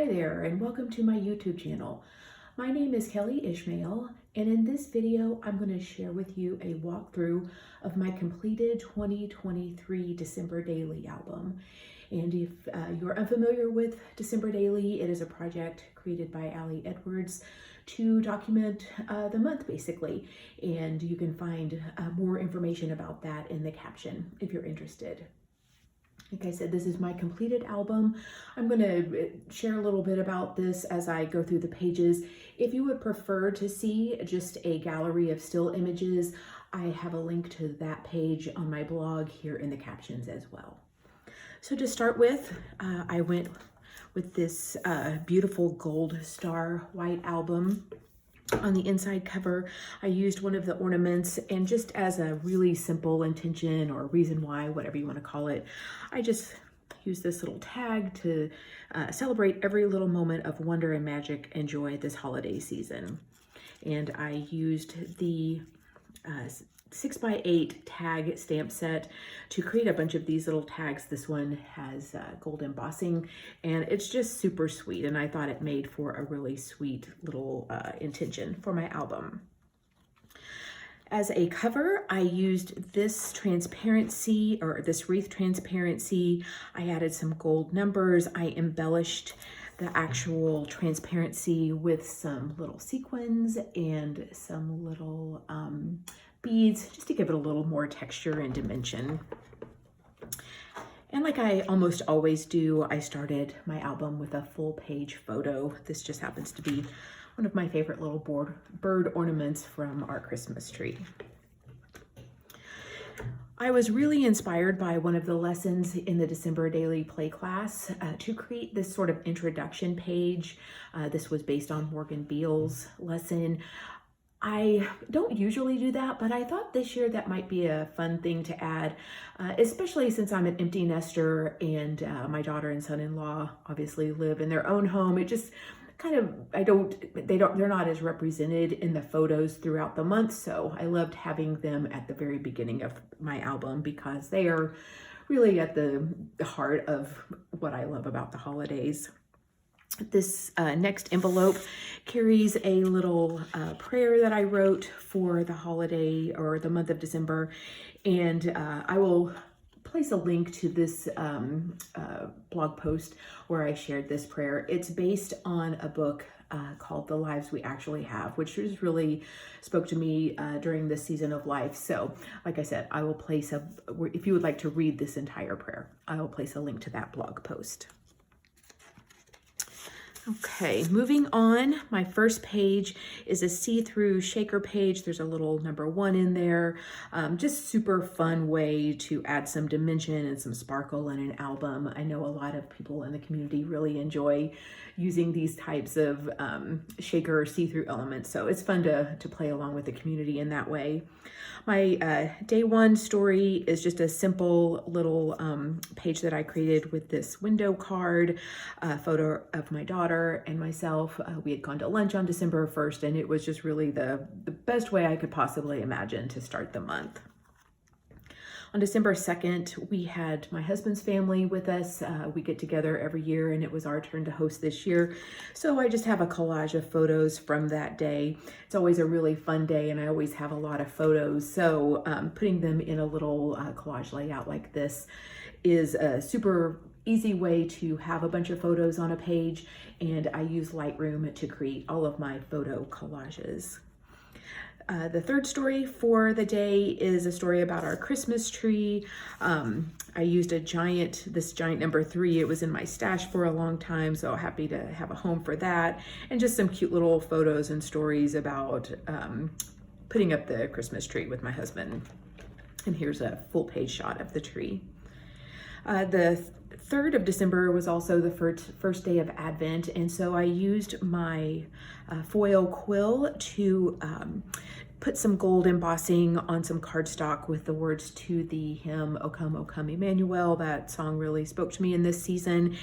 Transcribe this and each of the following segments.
Hi there, and welcome to my YouTube channel. My name is Kelly Ishmael, and in this video, I'm going to share with you a walkthrough of my completed 2023 December Daily album. And if you're unfamiliar with December Daily, it is a project created by Ali Edwards to document the month, basically. And you can find more information about that in the caption if you're interested. Like I said, this is my completed album. I'm going to share a little bit about this as I go through the pages. If you would prefer to see just a gallery of still images, I have a link to that page on my blog here in the captions as well. So to start with, I went with this beautiful gold star white album. On the inside cover, I used one of the ornaments, and just as a really simple intention or reason why, whatever you want to call it, I just used this little tag to celebrate every little moment of wonder and magic and joy this holiday season. And I used the 6x8 tag stamp set to create a bunch of these little tags. This one has gold embossing, and it's just super sweet, and I thought it made for a really sweet little intention for my album. As a cover, I used this transparency, or this wreath transparency. I added some gold numbers. I embellished the actual transparency with some little sequins and some little beads, just to give it a little more texture and dimension. And like I almost always do, I started my album with a full page photo. This just happens to be one of my favorite little bird ornaments from our Christmas tree. I was really inspired by one of the lessons in the December Daily Play class to create this sort of introduction page. This was based on Morgan Beale's lesson. I don't usually do that, but I thought this year that might be a fun thing to add, especially since I'm an empty nester and my daughter and son-in-law obviously live in their own home. It just kind of, they're not as represented in the photos throughout the month. So I loved having them at the very beginning of my album because they are really at the heart of what I love about the holidays. This next envelope carries a little prayer that I wrote for the holiday or the month of December, and I will place a link to this blog post where I shared this prayer. It's based on a book called The Lives We Actually Have, which just really spoke to me during this season of life. So like I said, I will place if you would like to read this entire prayer, I will place a link to that blog post. Okay, moving on, my first page is a see-through shaker page. There's a little number 1 in there. Just super fun way to add some dimension and some sparkle in an album. I know a lot of people in the community really enjoy using these types of shaker see-through elements, so it's fun to play along with the community in that way. My day 1 story is just a simple little page that I created with this window card, a photo of my daughter and myself. We had gone to lunch on December 1st, and it was just really the best way I could possibly imagine to start the month. On December 2nd, we had my husband's family with us. We get together every year, and it was our turn to host this year. So I just have a collage of photos from that day. It's always a really fun day, and I always have a lot of photos. So putting them in a little collage layout like this is a super easy way to have a bunch of photos on a page, and I use Lightroom to create all of my photo collages. The third story for the day is a story about our Christmas tree. I used this giant number 3. It was in my stash for a long time, so happy to have a home for that. And just some cute little photos and stories about putting up the Christmas tree with my husband. And here's a full page shot of the tree. The 3rd of December was also the first day of Advent, and so I used my foil quill to put some gold embossing on some cardstock with the words to the hymn, O Come, Emmanuel. That song really spoke to me in this season.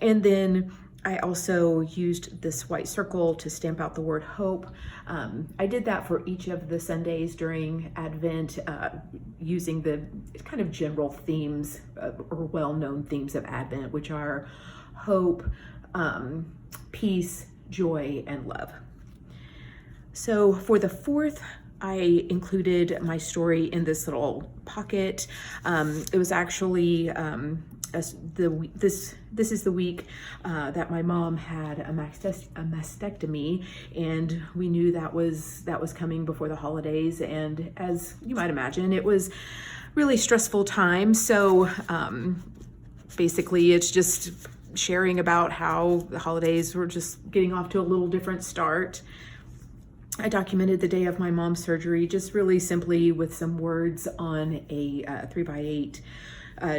And then I also used this white circle to stamp out the word hope. I did that for each of the Sundays during Advent, using the kind of general themes or well-known themes of Advent, which are hope, peace, joy, and love. So for the 4th, I included my story in this little pocket. It was actually this is the week that my mom had a mastectomy, and we knew that was coming before the holidays. And as you might imagine, it was really stressful time. So basically, it's just sharing about how the holidays were just getting off to a little different start. I documented the day of my mom's surgery just really simply with some words on a 3x8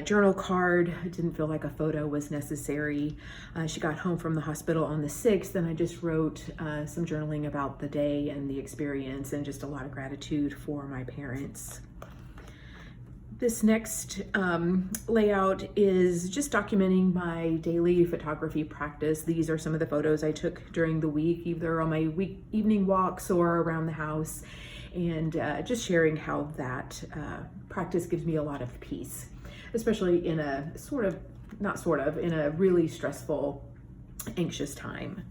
journal card. I didn't feel like a photo was necessary. She got home from the hospital on the 6th, and I just wrote some journaling about the day and the experience, and just a lot of gratitude for my parents. This next layout is just documenting my daily photography practice. These are some of the photos I took during the week, either on my evening walks or around the house, and just sharing how that practice gives me a lot of peace, especially in a in a really stressful, anxious time.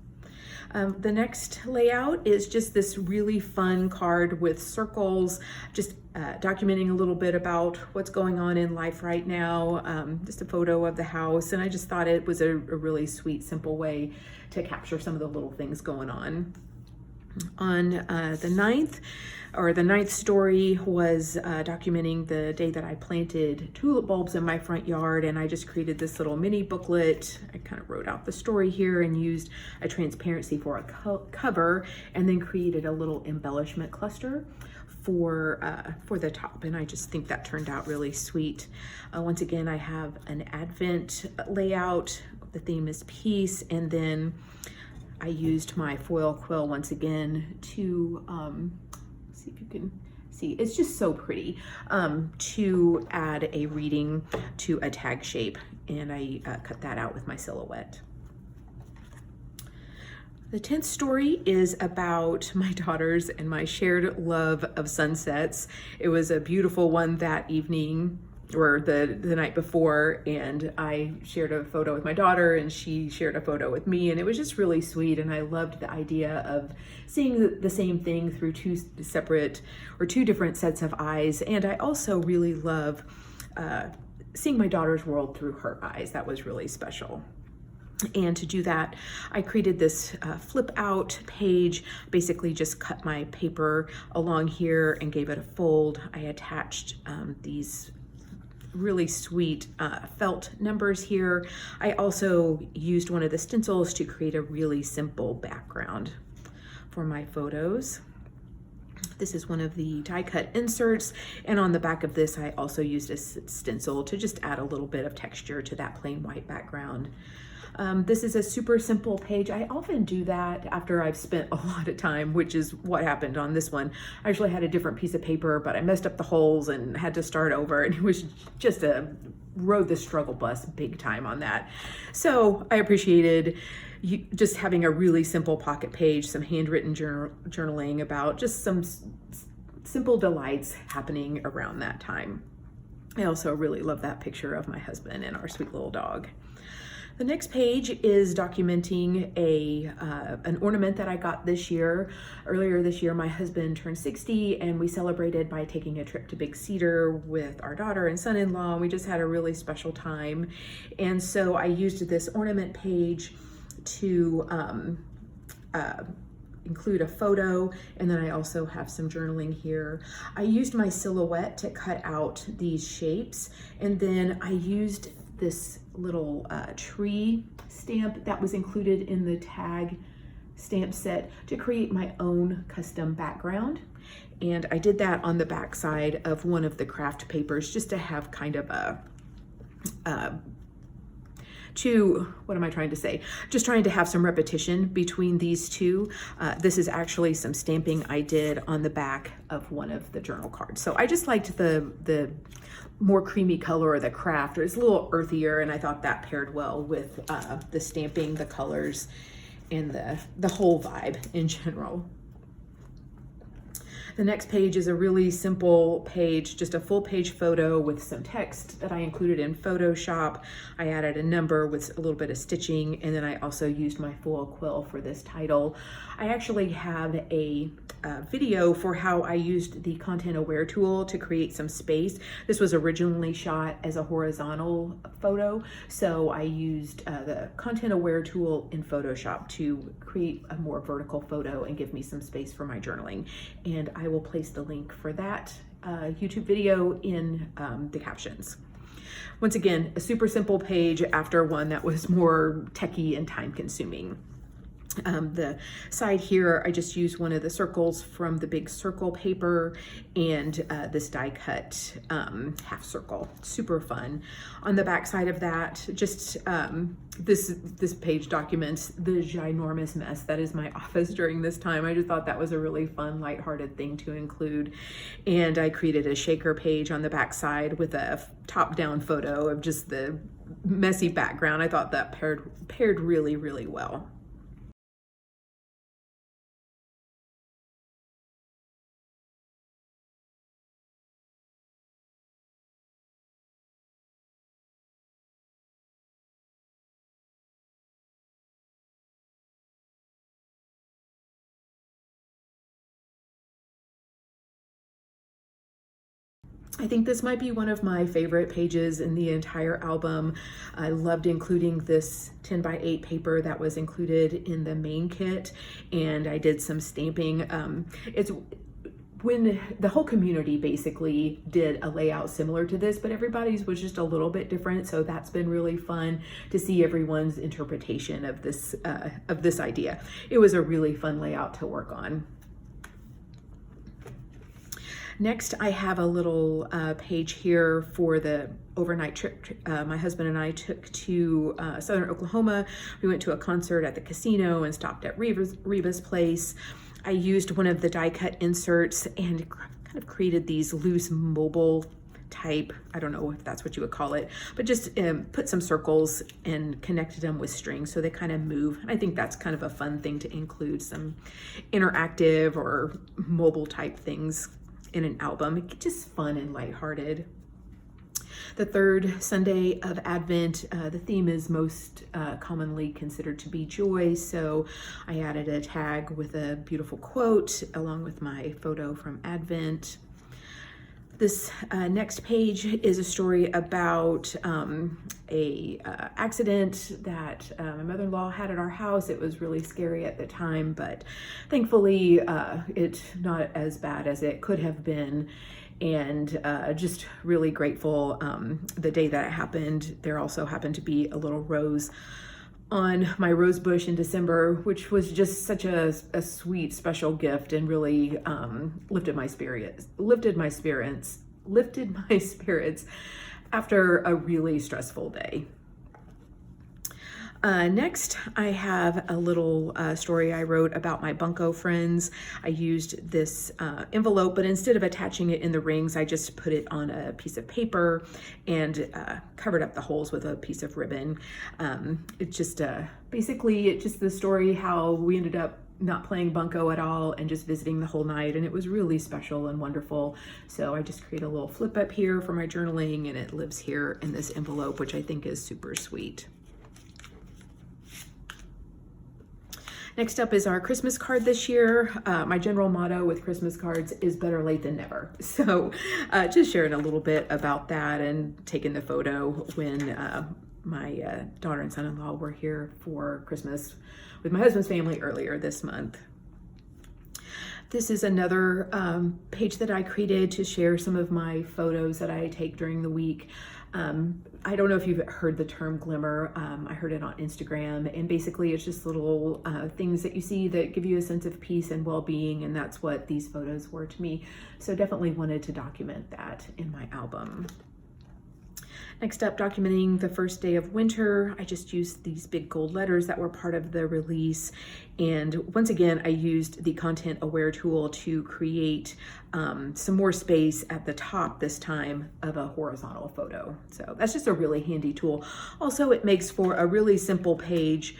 The next layout is just this really fun card with circles, just documenting a little bit about what's going on in life right now, just a photo of the house. And I just thought it was a really sweet, simple way to capture some of the little things going on. On the 9th, or the 9th story was documenting the day that I planted tulip bulbs in my front yard, and I just created this little mini booklet. I kind of wrote out the story here and used a transparency for a cover, and then created a little embellishment cluster for the top, and I just think that turned out really sweet. Once again, I have an Advent layout. The theme is peace, and then I used my foil quill once again to see if you can see, it's just so pretty, to add a reading to a tag shape, and I cut that out with my silhouette. The 10th story is about my daughters and my shared love of sunsets. It was a beautiful one that evening, or the night before, and I shared a photo with my daughter, and she shared a photo with me, and it was just really sweet. And I loved the idea of seeing the same thing through two different sets of eyes. And I also really love seeing my daughter's world through her eyes. That was really special. And to do that, I created this flip out page, basically just cut my paper along here and gave it a fold. I attached these really sweet felt numbers here. I also used one of the stencils to create a really simple background for my photos. This is one of the die cut inserts, and on the back of this I also used a stencil to just add a little bit of texture to that plain white background. This is a super simple page. I often do that after I've spent a lot of time, which is what happened on this one. I actually had a different piece of paper, but I messed up the holes and had to start over, and it was just rode the struggle bus big time on that. So I appreciated just having a really simple pocket page, some handwritten journaling about just some simple delights happening around that time. I also really love that picture of my husband and our sweet little dog. The next page is documenting an ornament that I got this year. Earlier this year, my husband turned 60, and we celebrated by taking a trip to Big Cedar with our daughter and son-in-law. We just had a really special time. And so I used this ornament page to include a photo, and then I also have some journaling here. I used my silhouette to cut out these shapes, and then I used this little tree stamp that was included in the tag stamp set to create my own custom background. And I did that on the back side of one of the craft papers just to have kind of what am I trying to say? Just trying to have some repetition between these two. This is actually some stamping I did on the back of one of the journal cards. So I just liked the more creamy color of the craft, or it's a little earthier, and I thought that paired well with the stamping, the colors, and the whole vibe in general. The next page is a really simple page, just a full page photo with some text that I included in Photoshop. I added a number with a little bit of stitching, and then I also used my foil quill for this title. I actually have a video for how I used the Content Aware tool to create some space. This was originally shot as a horizontal photo, so I used the Content Aware tool in Photoshop to create a more vertical photo and give me some space for my journaling. And I will place the link for that YouTube video in the captions. Once again, a super simple page after one that was more techie and time consuming. The side here, I just used one of the circles from the big circle paper and this die cut half circle. Super fun. On the back side of that, just this page documents the ginormous mess that is my office during this time. I just thought that was a really fun, lighthearted thing to include. And I created a shaker page on the back side with a top-down photo of just the messy background. I thought that paired really, really well. I think this might be one of my favorite pages in the entire album. I loved including this 10x8 paper that was included in the main kit, and I did some stamping. It's when the whole community basically did a layout similar to this, but everybody's was just a little bit different. So that's been really fun to see everyone's interpretation of this idea. It was a really fun layout to work on. Next, I have a little page here for the overnight trip my husband and I took to Southern Oklahoma. We went to a concert at the casino and stopped at Reba's place. I used one of the die cut inserts and kind of created these loose mobile type, I don't know if that's what you would call it, but just put some circles and connected them with strings so they kind of move. I think that's kind of a fun thing to include, some interactive or mobile type things in an album. It's just fun and lighthearted. The third Sunday of Advent, the theme is most commonly considered to be joy, so I added a tag with a beautiful quote along with my photo from Advent. This next page is a story about a accident that my mother-in-law had at our house. It was really scary at the time, but thankfully it's not as bad as it could have been. And just really grateful. The day that it happened, there also happened to be a little rose on my rose bush in December, which was just such a sweet, special gift, and really lifted my spirits after a really stressful day. Next, I have a little story I wrote about my bunco friends. I used this envelope, but instead of attaching it in the rings, I just put it on a piece of paper and covered up the holes with a piece of ribbon. It's just basically it's just the story how we ended up not playing bunco at all and just visiting the whole night, and it was really special and wonderful. So I just create a little flip up here for my journaling, and it lives here in this envelope, which I think is super sweet. Next up is our Christmas card this year. My general motto with Christmas cards is better late than never. So just sharing a little bit about that and taking the photo when my daughter and son-in-law were here for Christmas with my husband's family earlier this month. This is another page that I created to share some of my photos that I take during the week. I don't know if you've heard the term glimmer. I heard it on Instagram, and basically it's just little things that you see that give you a sense of peace and well-being, and that's what these photos were to me. So definitely wanted to document that in my album. Next up, documenting the first day of winter. I just used these big gold letters that were part of the release. And once again, I used the Content Aware tool to create some more space at the top this time of a horizontal photo. So that's just a really handy tool. Also, it makes for a really simple page,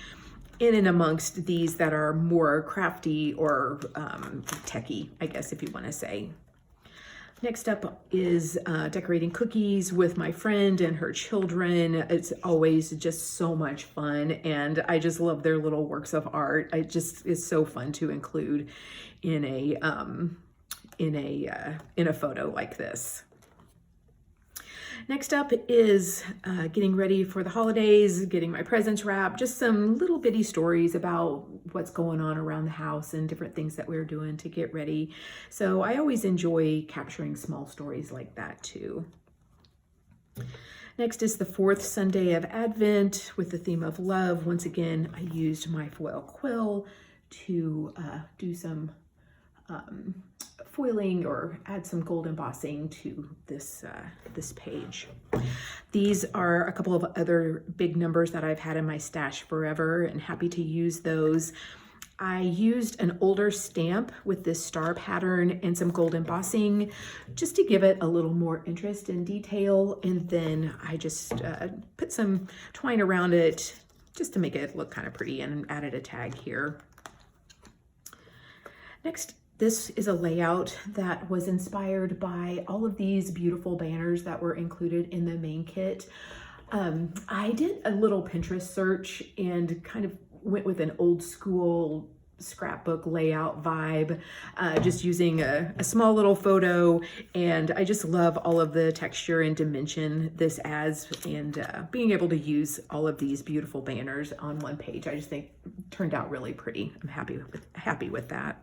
in and amongst these that are more crafty or techie, I guess, if you want to say. Next up is decorating cookies with my friend and her children. It's always just so much fun, and I just love their little works of art. It's so fun to include in a photo like this. Next up is getting ready for the holidays, getting my presents wrapped, just some little bitty stories about what's going on around the house and different things that we're doing to get ready. So I always enjoy capturing small stories like that too. Next is the fourth Sunday of Advent with the theme of love. Once again, I used my foil quill to do some foiling or add some gold embossing to this page. These are a couple of other big numbers that I've had in my stash forever and happy to use those. I used an older stamp with this star pattern and some gold embossing just to give it a little more interest and detail, and then I just put some twine around it just to make it look kind of pretty and added a tag here. Next, this is a layout that was inspired by all of these beautiful banners that were included in the main kit. I did a little Pinterest search and kind of went with an old school scrapbook layout vibe, just using a small little photo, and I just love all of the texture and dimension this adds, and being able to use all of these beautiful banners on one page, I just think turned out really pretty. I'm happy with that.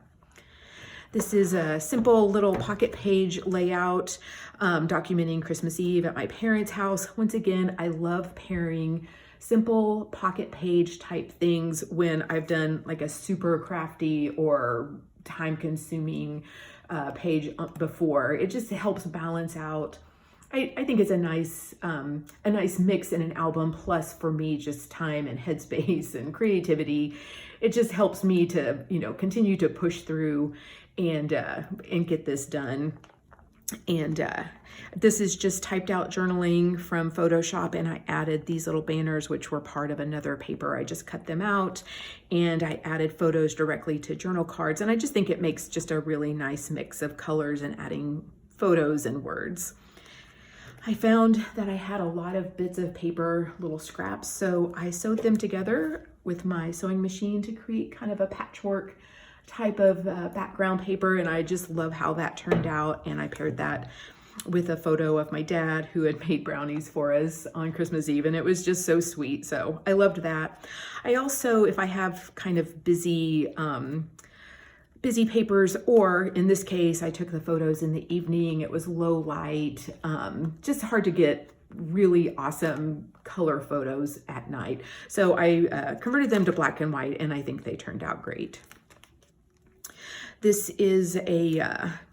This is a simple little pocket page layout documenting Christmas Eve at my parents' house. Once again, I love pairing simple pocket page type things when I've done like a super crafty or time-consuming page before. It just helps balance out. I think it's a nice mix in an album, plus for me, just time and headspace and creativity. It just helps me to, continue to push through and get this done. And this is just typed out journaling from Photoshop, and I added these little banners, which were part of another paper. I just cut them out and I added photos directly to journal cards. And I just think it makes just a really nice mix of colors and adding photos and words. I found that I had a lot of bits of paper, little scraps, so I sewed them together with my sewing machine to create kind of a patchwork type of background paper, and I just love how that turned out. And I paired that with a photo of my dad who had made brownies for us on Christmas Eve, and it was just so sweet. So I loved that. I also, if I have kind of busy papers, or in this case, I took the photos in the evening, it was low light, just hard to get really awesome color photos at night. So I converted them to black and white, and I think they turned out great. This is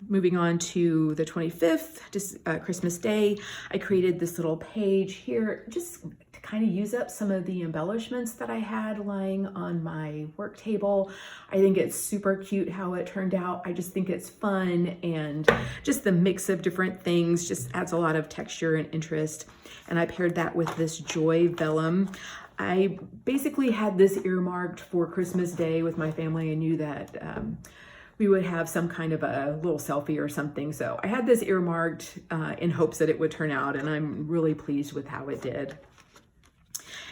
moving on to the 25th, just Christmas Day. I created this little page here just to kind of use up some of the embellishments that I had lying on my work table. I think it's super cute how it turned out. I just think it's fun, and just the mix of different things just adds a lot of texture and interest. And I paired that with this Joy vellum. I basically had this earmarked for Christmas Day with my family. I knew that we would have some kind of a little selfie or something. So I had this earmarked in hopes that it would turn out, and I'm really pleased with how it did.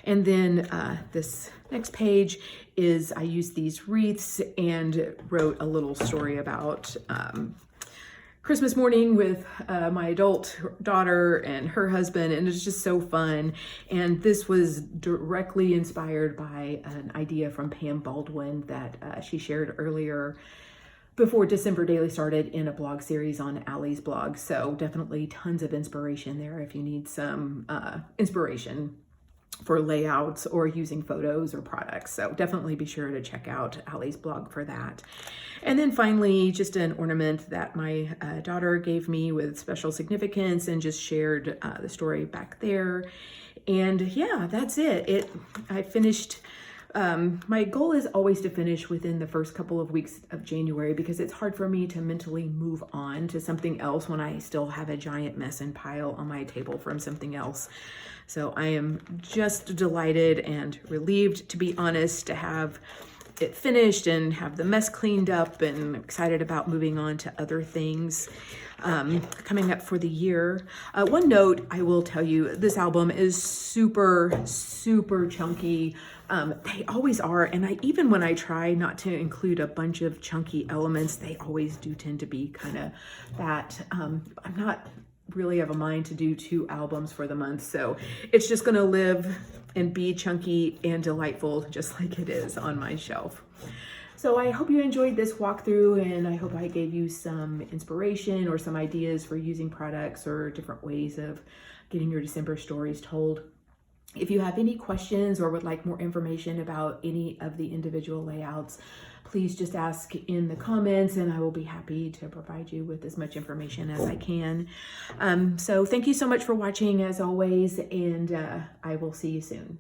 And then this next page is I used these wreaths and wrote a little story about Christmas morning with my adult daughter and her husband, and it's just so fun. And this was directly inspired by an idea from Pam Baldwin that she shared earlier before December Daily started in a blog series on Allie's blog. So definitely tons of inspiration there if you need some inspiration for layouts or using photos or products. So definitely be sure to check out Allie's blog for that. And then finally, just an ornament that my daughter gave me with special significance, and just shared the story back there. And yeah, that's it. I finished My goal is always to finish within the first couple of weeks of January because it's hard for me to mentally move on to something else when I still have a giant mess and pile on my table from something else. So I am just delighted and relieved, to be honest, to have it finished and have the mess cleaned up, and excited about moving on to other things coming up for the year. One note I will tell you, this album is super chunky. They always are, and even when I try not to include a bunch of chunky elements, they always do tend to be kind of that. I'm not really of a mind to do 2 albums for the month, so it's just gonna live and be chunky and delightful just like it is on my shelf. So I hope you enjoyed this walkthrough, and I hope I gave you some inspiration or some ideas for using products or different ways of getting your December stories told. If you have any questions or would like more information about any of the individual layouts, please just ask in the comments and I will be happy to provide you with as much information as I can. So thank you so much for watching as always, and I will see you soon.